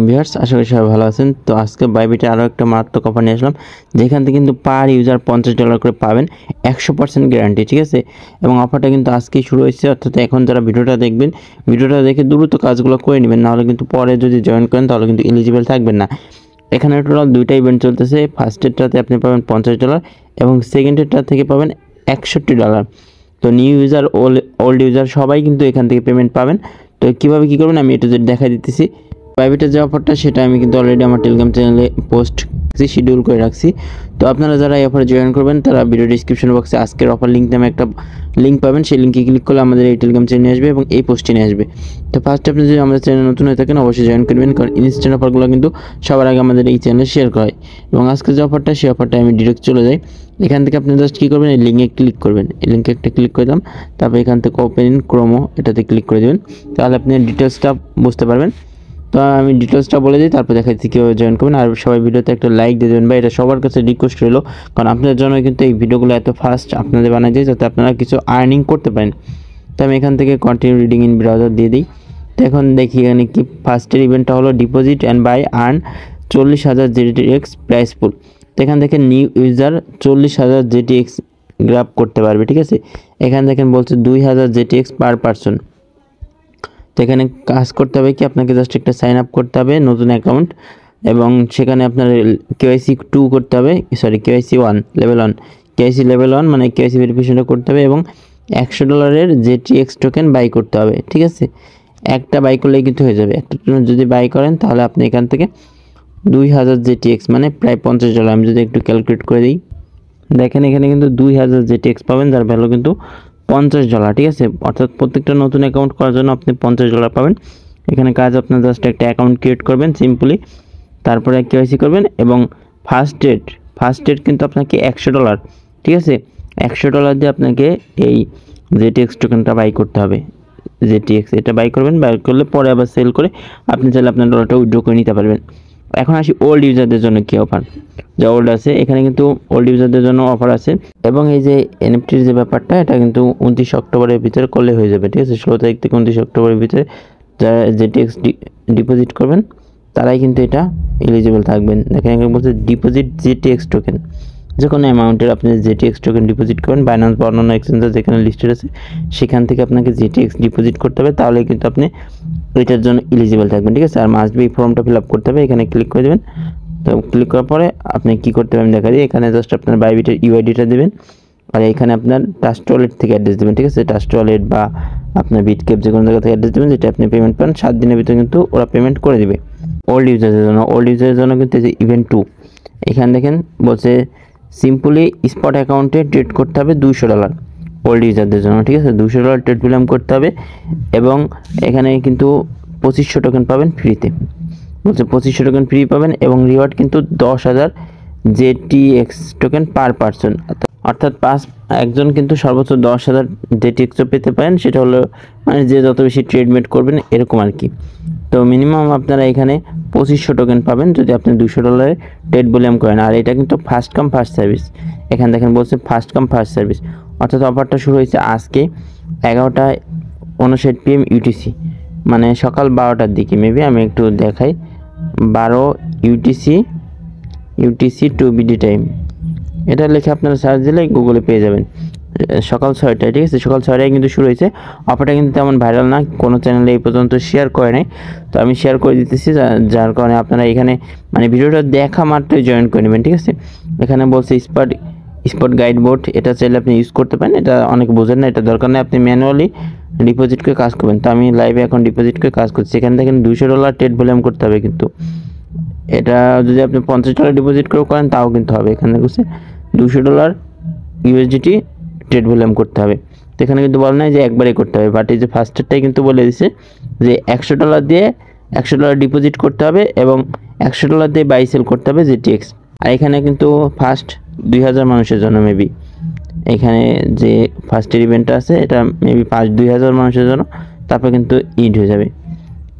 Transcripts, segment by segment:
Viewers আশা করি সবাই ভালো আছেন। তো আজকে বাইবিটে আরও একটা মারাত্মক অফার নিয়ে আসলাম, যেখান থেকে কিন্তু পার ইউজার $50 করে পাবেন, 100% গ্যারান্টি, ঠিক আছে। এবং অফারটা কিন্তু আজকেই শুরু হয়েছে, অর্থাৎ এখন যারা ভিডিওটা দেখবেন, ভিডিওটা দেখে দ্রুত কাজগুলো করে নেবেন, নাহলে কিন্তু পরে যদি জয়েন করেন তাহলে কিন্তু এলিজিবল থাকবেন না। এখানে টোটাল দুইটা ইভেন্ট চলতেছে। ফার্স্টেরটাতে আপনি পাবেন $50 এবং সেকেন্ডেরটা থেকে পাবেন $61। তো নিউ ইউজার ওল্ড ইউজার সবাই কিন্তু এখান থেকে পেমেন্ট পাবেন। তো কীভাবে কী করবেন আমি এটা যদি দেখা দিতেছি। বাইবিটের যে অফারটা সেটা আমি কিন্তু অলরেডি আমার টেলিগ্রাম চ্যানেলে পোস্ট শিডিউল করে রাখছি। তো আপনারা যারা এই অফারে জয়েন করবেন তারা ভিডিও ডিসক্রিপশন বক্সে আজকের অফার লিঙ্ক নামে একটা লিঙ্ক পাবেন, সেই লিঙ্কে ক্লিক করলে আমাদের এই টেলিগ্রাম চ্যানেলে আসবে এবং এই পোস্টে নিয়ে আসবে। তো ফার্স্টে আপনি যদি আমাদের চ্যানেল নতুন হয়ে থাকেন অবশ্যই জয়েন করবেন, কারণ ইনস্ট্যান্ট অফারগুলো কিন্তু সবার আগে আমাদের এই চ্যানেলে শেয়ার করা হয়। এবং আজকের যে অফারটা সেই অফারটা আমি ডিরেক্ট চলে যাই। এখান থেকে আপনি জাস্ট কী করবেন, এই লিঙ্কে ক্লিক করবেন, এই লিঙ্কে একটা ক্লিক করে দিলাম, তারপর এখান থেকে ওপেন ইন ক্রোমো এটাতে ক্লিক করে দেবেন, তাহলে আপনি ডিটেলসটা বুঝতে পারবেন। তো আমি ডিটেলসটা বলে দিই, তারপর দেখা যাচ্ছে কীভাবে জয়েন করবেন। আর সবাই ভিডিওতে একটা লাইক দিয়ে দেবেন, বা এটা সবার কাছে রিকোয়েস্ট রইলো, কারণ আপনাদের জন্য কিন্তু এই ভিডিওগুলো এত ফাস্ট আপনাদের বানাই যায় যাতে আপনারা কিছু আর্নিং করতে পারেন। তো আমি এখান থেকে কন্টিনিউ রিডিং ইন ব্রাউজার দিয়ে দিই। তো এখন দেখি এখানে কি ফার্স্টের ইভেন্টটা হলো deposit and buy earn 40,000 GTX price pool. তো এখান থেকে নিউ ইউজার 40,000 GTX গ্র্যাব করতে পারবে, ঠিক আছে। এখান থেকে বলছে 2,000 GTX পার পারসন। তো এখানে কাজ করতে হবে কি, আপনাকে জাস্ট একটা সাইন আপ করতে হবে নতুন অ্যাকাউন্ট, এবং সেখানে আপনার KYC 2 করতে হবে, sorry KYC 1 level 1, KYC level 1 মানে KYC ভেরিফিকেশনটা করতে হবে, এবং $100 GTX টোকেন বাই করতে হবে, ঠিক আছে। একটা বাই করলেই কিন্তু হয়ে যাবে। একটা যদি বাই করেন তাহলে আপনি এখান থেকে 2,000 GTX মানে প্রায় $50। আমি যদি একটু ক্যালকুলেট করে দিই, দেখেন এখানে কিন্তু 2,000 GTX পাবেন, যার ভ্যালু কিন্তু $50, ঠিক আছে। অর্থাৎ প্রত্যেকটা নতুন অ্যাকাউন্ট করার জন্য আপনি $50 পাবেন। এখানে কাজ আপনার জাস্ট একটা অ্যাকাউন্ট ক্রিয়েট করবেন সিম্পলি, তারপরে KYC করবেন, এবং ফার্স্ট ডেট কিন্তু আপনাকে $100, ঠিক আছে। $100 দিয়ে আপনাকে এই GTX টোকেনটা বাই করতে হবে। GTX এটা বাই করবেন, বাই করলে পরে আবার সেল করে আপনি চাইলে আপনার ডলারটা উইথড্র করে নিতে পারবেন। এখন আসি ওল্ড ইউজারদের জন্য কী অফার, যা ওল্ড আছে এখানে কিন্তু ওল্ড ইউজারদের জন্য অফার আছে। এবং এই যে এনএফটির যে ব্যাপারটা, এটা কিন্তু 29 অক্টোবরের ভিতরে করলে হয়ে যাবে, ঠিক আছে। 16 তারিখ থেকে 29 অক্টোবরের ভিতরে যারা GTX ডিপোজিট করবেন তারাই কিন্তু এটা এলিজিবল থাকবেন। দেখেন এখানে বলছে ডিপোজিট GTX টোকেন, যে কোনো অ্যামাউন্টের আপনি GTX টোকেন ডিপোজিট করবেন, বাইন্যান্স বা অন্যান্য এক্সচেঞ্জার যেখানে লিস্টেড আছে সেখান থেকে আপনাকে GTX ডিপোজিট করতে হবে, তাহলে কিন্তু আপনি এটার জন্য এলিজিবল থাকবেন, ঠিক আছে। আর মাস্ট বি ফর্মটা ফিল আপ করতে হবে, এখানে ক্লিক করে দেবেন। তো ক্লিক করার পরে আপনি কী করতে হবে আমি দেখা দিই। এখানে জাস্ট আপনার বাইবিটের UIDটা দেবেন, আর এখানে আপনার ট্রাস্ট ওয়ালেট থেকে অ্যাড্রেস দেবেন, ঠিক আছে। ট্রাস্ট ওয়ালেট বা আপনার বিটক্যাপ যে কোনো জায়গা থেকে অ্যাড্রেস দেবেন, যেটা আপনি পেমেন্ট পান 7 দিনের ভিতরে কিন্তু ওরা পেমেন্ট করে দেবে। ওল্ড ইউজারের জন্য কিন্তু এই যে ইভেন্ট 2, এখানে দেখেন বলছে সিম্পলি স্পট অ্যাকাউন্টে ট্রেড করতে হবে $200 ওল্ড ইউজারদের জন্য, ঠিক আছে। $200 ট্রেড ভলিউম করতে হবে, এবং এখানে কিন্তু 2500 টোকেন পাবেন ফ্রিতে, বলছে 2500 টোকেন ফ্রি পাবেন, এবং রিওয়ার্ড কিন্তু 10,000 GTX টোকেন পার পারসন, অর্থাৎ একজন কিন্তু সর্বোচ্চ 10,000 GTXও পেতে পারেন। সেটা হলো মানে যে যত বেশি ট্রেডমেট করবেন এরকম আর কি। তো মিনিমাম আপনারা এখানে 2500 টোকেন পাবেন যদি আপনি $200 ট্রেড ভলিউম করেন। আর এটা কিন্তু ফার্স্ট কাম ফার্স্ট সার্ভিস, এখানে দেখেন বলছে ফার্স্ট কাম ফার্স্ট সার্ভিস, অর্থাৎ অফারটা শুরু হয়েছে আজকে 11:59 PM UTC, মানে সকাল 12টার দিকে। মেবি আমি একটু দেখাই, 12 UTC 2 BD টাইম, এটা লিখে আপনারা সার্চ দিলে গুগলে পেয়ে যাবেন। সকাল 6টায়, ঠিক আছে। সকাল 6টায় কিন্তু শুরু হয়েছে অফারটা, কিন্তু তেমন ভাইরাল না, কোনো চ্যানেলে এই পর্যন্ত শেয়ার করে নাই। তো আমি শেয়ার করে দিতেছি, যার কারণে আপনারা এখানে মানে ভিডিওটা দেখা মাত্রই জয়েন করে নেবেন, ঠিক আছে। এখানে বলছে স্পট গাইড বোর্ড, এটা চাইলে আপনি ইউজ করতে পারেন। এটা অনেক বোঝেন না, এটা দরকার নেই, আপনি ম্যানুয়ালি ডিপোজিট করে কাজ করবেন। তো আমি লাইভে এখন ডিপোজিট করে কাজ করছি। এখানে দেখেন $200 ট্রেড ভলিউম করতে হবে, কিন্তু এটা যদি আপনি $50 ডিপোজিট করে করেন তাও কিন্তু হবে। এখানে বলছে $200 USDT ট্রেড ভলিউম করতে হবে। তো এখানে কিন্তু বলে নাই যে একবারে করতে হবে, বাট এই যে ফার্স্টেরটাই কিন্তু বলে দিছে যে $100 দিয়ে $100 ডিপোজিট করতে হবে, এবং $100 দিয়ে বাই সেল করতে হবে GTX। আর এখানে কিন্তু ফার্স্ট 2,000 মানুষের জন্য, মেবি এখানে যে ফার্স্টের ইভেন্টটা আছে এটা মেবি 2,000 মানুষের জন্য, তারপর কিন্তু ইড হয়ে যাবে।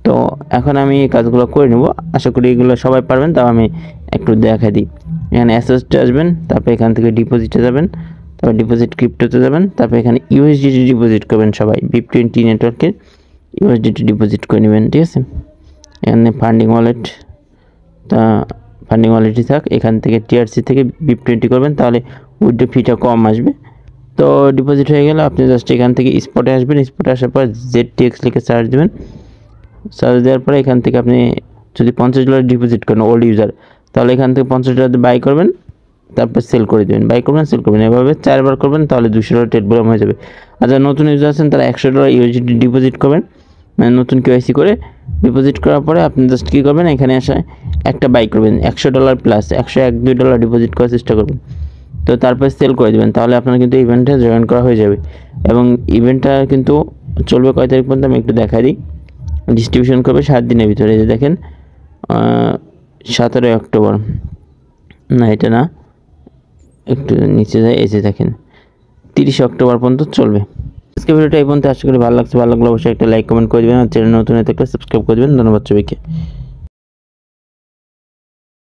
তো এখন আমি এই কাজগুলো করে নেব, আশা করি এগুলো সবাই পারবেন। তাও আমি একটু দেখা দিই। এখানে অ্যাসেসটে আসবেন, তারপর এখান থেকে ডিপোজিটে যাবেন, তারপর ডিপোজিট ক্রিপ্টোতে যাবেন, তারপর এখানে USDT ডিপোজিট করবেন সবাই। BIP20 নেটওয়ার্কের USDT ডিপোজিট করে নেবেন, ঠিক আছে। এখানে ফান্ডিং ওয়ালেট, তা ফান্ডিং ওয়ালেটই থাক। এখান থেকে টিআরসি থেকে BIP20 করবেন, তাহলে উইথড্র ফিটা কম আসবে। তো ডিপোজিট হয়ে গেলে আপনি জাস্ট এখান থেকে স্পটে আসবেন। স্পটে আসার পর ZTX লিখে সার্চ দেবেন। সার্চ দেওয়ার পরে এখান থেকে আপনি যদি $50 ডিপোজিট করেন ওল্ড ইউজার, তাহলে এখান থেকে $50 বাই করবেন, তারপর সেল করে দেবেন। বাই করবেন, সেল করবেন, এভাবে 4 বার করবেন, তাহলে $200 ট্রেড বোলাম হয়ে যাবে। আর যারা নতুন ইউজার আছেন তারা $100 USDT ডিপোজিট করবেন, মানে নতুন KYC করে ডিপোজিট করার পরে আপনি জাস্ট কী করবেন, এখানে আসা একটা বাই করবেন $100 প্লাস $101-2 ডিপোজিট করার চেষ্টা করবেন। তো তারপর সেল করে দেবেন, তাহলে আপনার কিন্তু ইভেন্টে জয়েন করা হয়ে যাবে। এবং ইভেন্টটা কিন্তু চলবে কয় তারিখ পর্যন্ত আমি একটু দেখাই দিই। ডিস্ট্রিবিউশন করবে 7 দিনের ভিতরে। এই যে দেখেন 17 অক্টোবর, না এটা না, একটু নিচে যায়, এই যে দেখেন 30 অক্টোবর পর্যন্ত চলবে। আজকে ভিডিওটা এই পর্যন্ত, আশা করি ভালো লাগছে। ভালো লাগলে অবশ্যই একটা লাইক কমেন্ট করে দেবেন, আর চ্যানেল নতুন হয়ে থাকলে সাবস্ক্রাইব করে দেবেন। ধন্যবাদ সবাইকে।